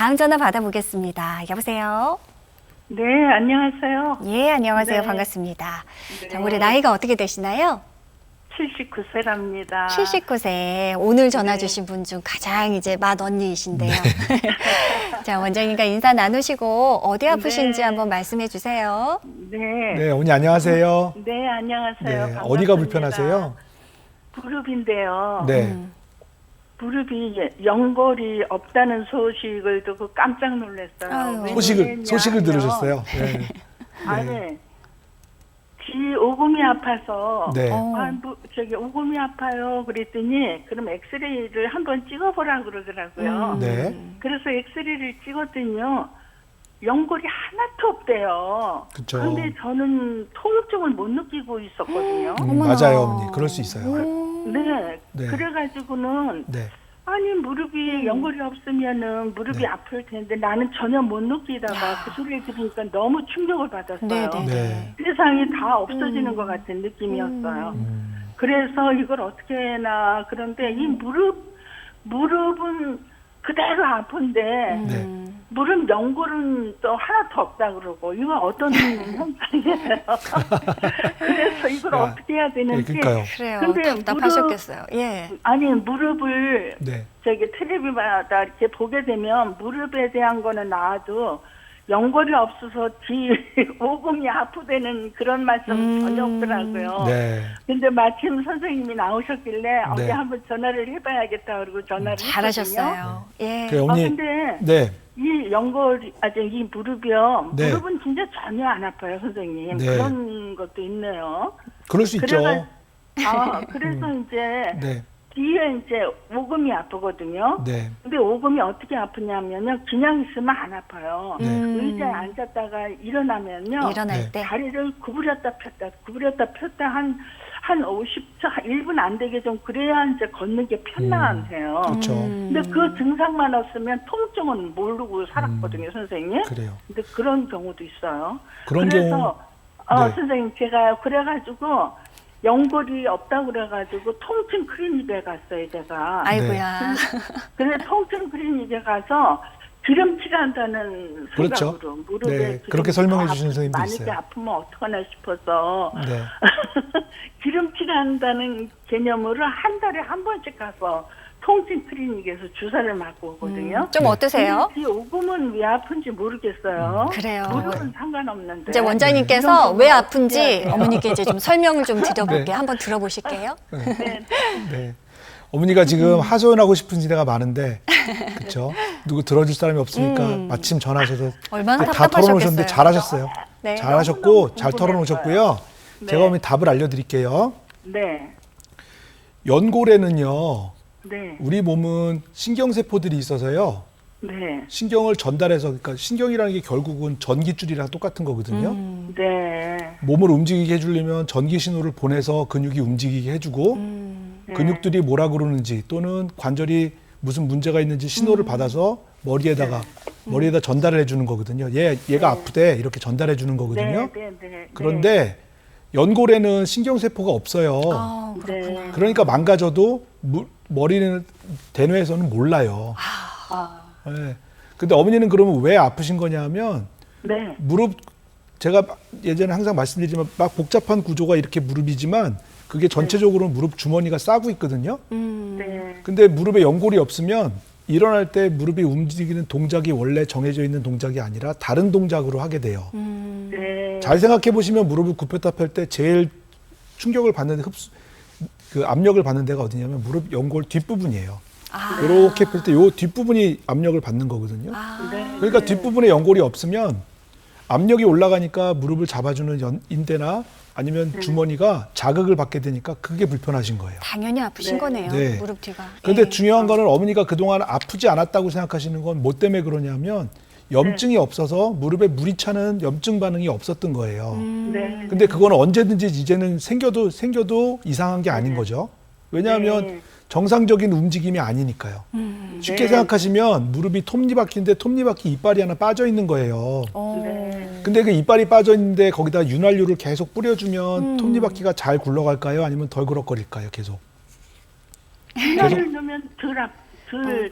다음 전화 받아보겠습니다. 여보세요? 네, 안녕하세요. 예, 안녕하세요. 네. 반갑습니다. 네. 자, 우리 나이가 어떻게 되시나요? 79세랍니다. 79세. 오늘 전화 네. 주신 분 중 가장 이제 맏 언니이신데요. 자, 원장님과 인사 나누시고 어디 아프신지 네. 한번 말씀해 주세요. 네. 네, 어머니 안녕하세요. 네, 안녕하세요. 네, 반갑습니다. 어디가 불편하세요? 무릎인데요. 네. 무릎이 연골이 없다는 소식을 듣고 깜짝 놀랐어요. 아유. 소식을 들으셨어요? 네. 아니, 귀 오금이 아파서 네. 저기 오금이 아파요. 그랬더니 그럼 엑스레이를 한번 찍어보라 그러더라고요. 네. 그래서 엑스레이를 찍었더니요. 연골이 하나도 없대요. 그쵸. 그런데 저는 통증을 못 느끼고 있었거든요. 어머나. 맞아요, 어머니. 그럴 수 있어요. 네. 네. 그래가지고는 네. 아니 무릎이 연골이 없으면은 무릎이 네. 아플 텐데 나는 전혀 못 느끼다가 그 소리를 들으니까 너무 충격을 받았어요. 네네. 네. 세상이 다 없어지는 것 같은 느낌이었어요. 그래서 이걸 어떻게 해나 그런데 이 무릎은 그대로 아픈데 네. 무릎 연골은 또 하나도 없다 그러고 이거 어떤 현상이에요? 그래서 이걸 야, 어떻게 해야 네, 되는지 그러니까요. 그래요. 근데 답답하셨겠어요. 예. 아니 무릎을 네. 저기 텔레비마다 이렇게 보게 되면 무릎에 대한 거는 나와도 연골이 없어서 뒤 오금이 아프다는 그런 말씀 전혀 없더라고요. 네. 근데 마침 선생님이 나오셨길래 어디 네. 한번 전화를 해봐야겠다 그러고 전화를 했거든요. 잘하셨어요. 예. 그 어머니. 근데 네. 이 연골, 이 무릎이요. 네. 무릎은 진짜 전혀 안 아파요, 선생님. 네. 그런 것도 있네요. 그럴 수 있죠. 그래서 이제 네. 뒤에 이제 오금이 아프거든요. 네. 근데 오금이 어떻게 아프냐면요. 그냥 있으면 안 아파요. 네. 의자에 앉았다가 일어나면요. 일어날 네. 때. 다리를 구부렸다 폈다 한 50초, 1분 안 되게 좀 그래야 이제 걷는 게 편안해요. 그렇죠. 근데 그 증상만 없으면 통증은 모르고 살았거든요, 선생님. 그래요. 근데 그런 경우도 있어요. 그런 그래서 경우. 네. 선생님 제가 그래가지고 연골이 없다고 그래가지고 통증 클리닉에 갔어요, 제가. 아이고야. 그래서 통증 클리닉에 가서 기름칠한다는 그렇죠. 생각으로 무릎에 네, 기름이 그렇게 설명해 더 주시는 선생님도 만약에 있어요. 아프면 어떡하나 싶어서 네. 기름칠한다는 개념으로 한 달에 한 번씩 가서 통증 클리닉에서 주사를 맞고 오거든요. 좀 어떠세요? 근데 이 오금은 왜 아픈지 모르겠어요. 그래요. 무릎은 상관없는데. 이제 원장님께서 이런 경우가 왜 아픈지 어떻게 해야 어머니께 이제 좀 설명을 좀 드려볼게요. 네. 한번 들어보실게요. 네. 네. 어머니가 지금 하소연하고 싶은 데가 많은데, 그렇죠? 누구 들어줄 사람이 없으니까 마침 전화하셔서 얼마나 다 털어놓으셨는데 답답하셨겠어요. 잘하셨어요. 네. 잘하셨고 너무너무 잘 궁금했어요. 털어놓으셨고요. 네. 제가 어머니 답을 알려드릴게요. 네. 연골에는요, 네. 우리 몸은 신경세포들이 있어서요, 네. 신경을 전달해서, 그러니까 신경이라는 게 결국은 전기줄이랑 똑같은 거거든요. 네. 몸을 움직이게 해주려면 전기 신호를 보내서 근육이 움직이게 해주고, 네. 근육들이 뭐라 그러는지 또는 관절이 무슨 문제가 있는지 신호를 받아서 머리에다 전달을 해주는 거거든요. 얘가 아프대 이렇게 전달해 주는 거거든요. 네. 그런데 연골에는 신경세포가 없어요. 아, 그렇구나. 네. 그러니까 망가져도 머리는 대뇌에서는 몰라요. 아. 네. 근데 어머니는 그러면 왜 아프신 거냐면 네. 무릎, 제가 예전에 항상 말씀드리지만 막 복잡한 구조가 이렇게 무릎이지만 그게 전체적으로 무릎 주머니가 싸고 있거든요. 네. 근데 무릎에 연골이 없으면 일어날 때 무릎이 움직이는 동작이 원래 정해져 있는 동작이 아니라 다른 동작으로 하게 돼요. 네. 잘 생각해 보시면 무릎을 굽혔다 펼 때 제일 충격을 받는 그 압력을 받는 데가 어디냐면 무릎 연골 뒷부분이에요. 이렇게 펼 때 요 뒷부분이 압력을 받는 거거든요. 네. 그러니까 뒷부분에 연골이 없으면 압력이 올라가니까 무릎을 잡아주는 인대나 아니면 주머니가 자극을 받게 되니까 그게 불편하신 거예요. 당연히 아프신 네. 거네요. 네. 무릎 뒤가. 근데 예. 중요한 거는 어머니가 그동안 아프지 않았다고 생각하시는 건 뭐 때문에 그러냐면 염증이 없어서 무릎에 물이 차는 염증 반응이 없었던 거예요. 네. 근데 그거는 언제든지 이제는 생겨도 이상한 게 아닌 거죠. 왜냐하면 네. 정상적인 움직임이 아니니까요. 쉽게 생각하시면 무릎이 톱니바퀴인데 톱니바퀴 이빨이 하나 빠져 있는 거예요. 네. 근데 그 이빨이 빠져 있는데 거기다 윤활유를 계속 뿌려주면 톱니바퀴가 잘 굴러갈까요? 아니면 덜 그럭거릴까요? 계속. 를 넣으면 덜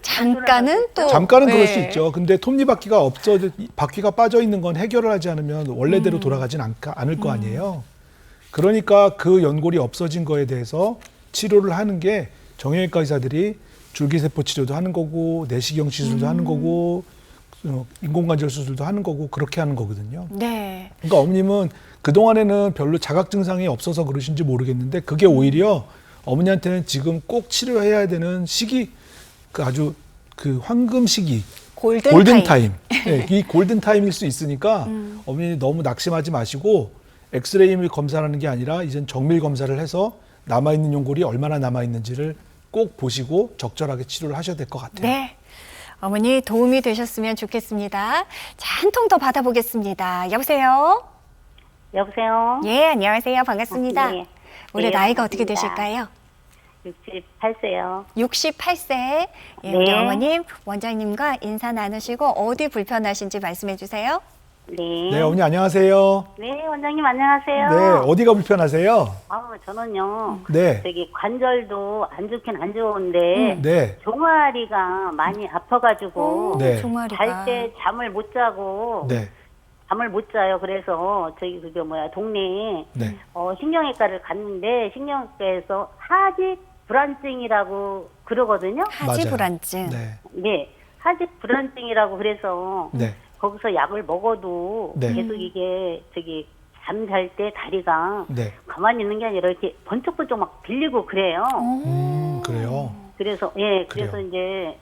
잠깐은 또 잠깐은 그럴 네. 수 있죠. 근데 톱니바퀴가 바퀴가 빠져 있는 건 해결을 하지 않으면 원래대로 돌아가진 않을 거 아니에요. 그러니까 그 연골이 없어진 거에 대해서 치료를 하는 게 정형외과 의사들이 줄기세포 치료도 하는 거고 내시경 시술도 하는 거고 인공관절 수술도 하는 거고 그렇게 하는 거거든요. 네. 그러니까 어머님은 그동안에는 별로 자각 증상이 없어서 그러신지 모르겠는데 그게 오히려 어머니한테는 지금 꼭 치료해야 되는 시기, 아주 황금 시기, 골든 타임. 네, 이 골든 타임일 수 있으니까 어머니 너무 낙심하지 마시고 엑스레이 검사하는 게 아니라 이젠 정밀 검사를 해서 남아있는 연골이 얼마나 남아있는지를 꼭 보시고 적절하게 치료를 하셔야 될 것 같아요. 네. 어머니 도움이 되셨으면 좋겠습니다. 자, 한 통 더 받아보겠습니다. 여보세요? 여보세요? 예, 안녕하세요. 반갑습니다. 네. 올해 네, 나이가 어떻게 반갑습니다. 되실까요? 68세요. 68세. 예, 우리 네. 어머님, 원장님과 인사 나누시고 어디 불편하신지 말씀해 주세요. 네. 네, 어머니 안녕하세요. 네, 원장님 안녕하세요. 네, 어디가 불편하세요? 저는요. 네. 저기 관절도 안 좋긴 안 좋은데 네. 종아리가 많이 아파가지고 네. 종아리가. 잘 때 잠을 못 자고 네. 잠을 못 자요. 그래서 저기 동네에 네. 신경외과를 갔는데 신경외과에서 하지 불안증이라고 그러거든요. 하지 맞아요. 불안증. 네. 네, 하지 불안증이라고 그래서 네. 거기서 약을 먹어도 네. 계속 이게 잠잘 때 다리가 네. 가만히 있는 게 아니라 이렇게 번쩍번쩍 막 빌리고 그래요. 그래요. 그래서 그래서 그래요. 이제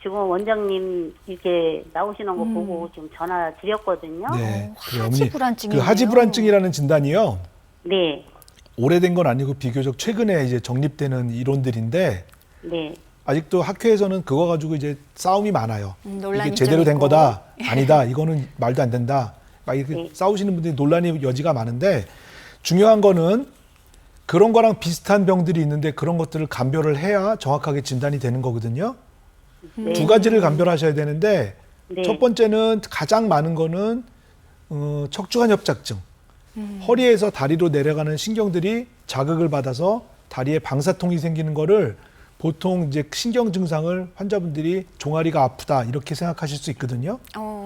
지금 원장님 이렇게 나오시는 거 보고 지금 전화 드렸거든요. 네. 그래요, 하지 어머니. 불안증이네요. 그 하지 불안증이라는 진단이요. 네, 오래된 건 아니고 비교적 최근에 이제 정립되는 이론들인데 네, 아직도 학회에서는 그거 가지고 이제 싸움이 많아요. 논란이 이게 제대로 좀 된 있고. 거다, 아니다, 이거는 말도 안 된다. 막 이렇게 네. 싸우시는 분들이 논란의 여지가 많은데 중요한 거는 그런 거랑 비슷한 병들이 있는데 그런 것들을 감별을 해야 정확하게 진단이 되는 거거든요. 네. 두 가지를 감별하셔야 되는데 네. 첫 번째는 가장 많은 거는 척추관 협착증. 허리에서 다리로 내려가는 신경들이 자극을 받아서 다리에 방사통이 생기는 거를 보통 이제 신경 증상을 환자분들이 종아리가 아프다 이렇게 생각하실 수 있거든요.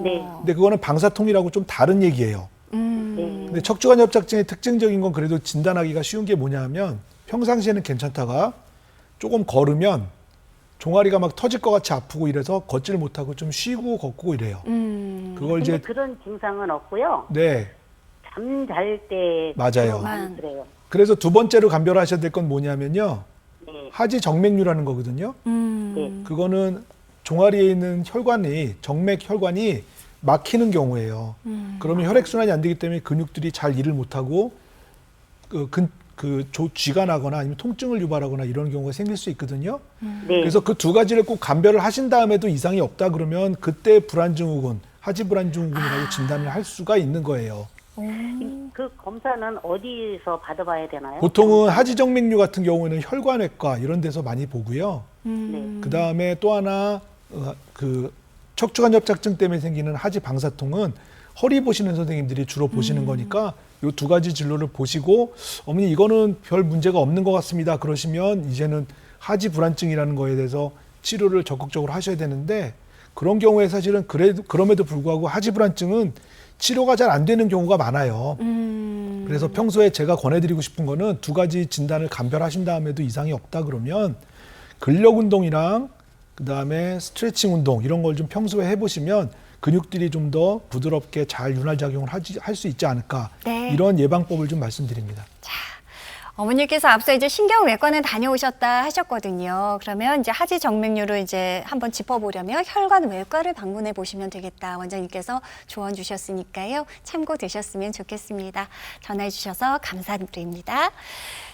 네. 근데 그거는 방사통이라고 좀 다른 얘기예요. 네. 근데 척추관 협착증의 특징적인 건 그래도 진단하기가 쉬운 게 뭐냐 하면 평상시에는 괜찮다가 조금 걸으면 종아리가 막 터질 것 같이 아프고 이래서 걷지를 못하고 좀 쉬고 걷고 이래요. 그걸 근데 이제 그런 증상은 없고요. 네. 잠잘 때 맞아요. 많이 그래요. 그래서 두 번째로 감별하셔야 될 건 뭐냐면요. 네. 하지 정맥류라는 거거든요. 네. 그거는 종아리에 있는 혈관이 정맥 혈관이 막히는 경우예요. 그러면 혈액 순환이 안 되기 때문에 근육들이 잘 일을 못 하고 쥐가 나거나 아니면 통증을 유발하거나 이런 경우가 생길 수 있거든요. 네. 그래서 그 두 가지를 꼭 감별을 하신 다음에도 이상이 없다 그러면 그때 불안증후군, 하지 불안증후군이라고 진단을 할 수가 있는 거예요. 그 검사는 어디서 받아봐야 되나요? 보통은 하지 정맥류 같은 경우에는 혈관외과 이런 데서 많이 보고요. 네. 그 다음에 또 하나 그 척추관 협착증 때문에 생기는 하지 방사통은 허리 보시는 선생님들이 주로 보시는 거니까 이 두 가지 진로를 보시고 어머니 이거는 별 문제가 없는 것 같습니다. 그러시면 이제는 하지 불안증이라는 거에 대해서 치료를 적극적으로 하셔야 되는데 그런 경우에 사실은 그럼에도 불구하고 하지 불안증은 치료가 잘 안 되는 경우가 많아요. 그래서 평소에 제가 권해드리고 싶은 거는 두 가지 진단을 감별하신 다음에도 이상이 없다 그러면 근력 운동이랑 그다음에 스트레칭 운동 이런 걸 좀 평소에 해보시면 근육들이 좀 더 부드럽게 잘 윤활작용을 할 수 있지 않을까. 네. 이런 예방법을 좀 말씀드립니다. 어머니께서 앞서 이제 신경외과는 다녀오셨다 하셨거든요. 그러면 이제 하지 정맥류를 이제 한번 짚어보려면 혈관 외과를 방문해 보시면 되겠다. 원장님께서 조언 주셨으니까요. 참고되셨으면 좋겠습니다. 전화해 주셔서 감사드립니다.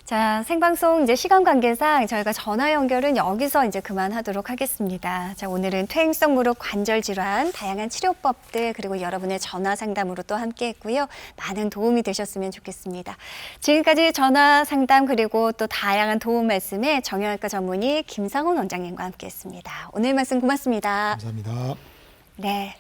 자, 생방송 이제 시간 관계상 저희가 전화 연결은 여기서 이제 그만하도록 하겠습니다. 자, 오늘은 퇴행성 무릎 관절 질환, 다양한 치료법들 그리고 여러분의 전화 상담으로 또 함께 했고요. 많은 도움이 되셨으면 좋겠습니다. 지금까지 전화 상담 그리고 또 다양한 도움 말씀에 정형외과 전문의 김상훈 원장님과 함께 했습니다. 오늘 말씀 고맙습니다. 감사합니다. 네.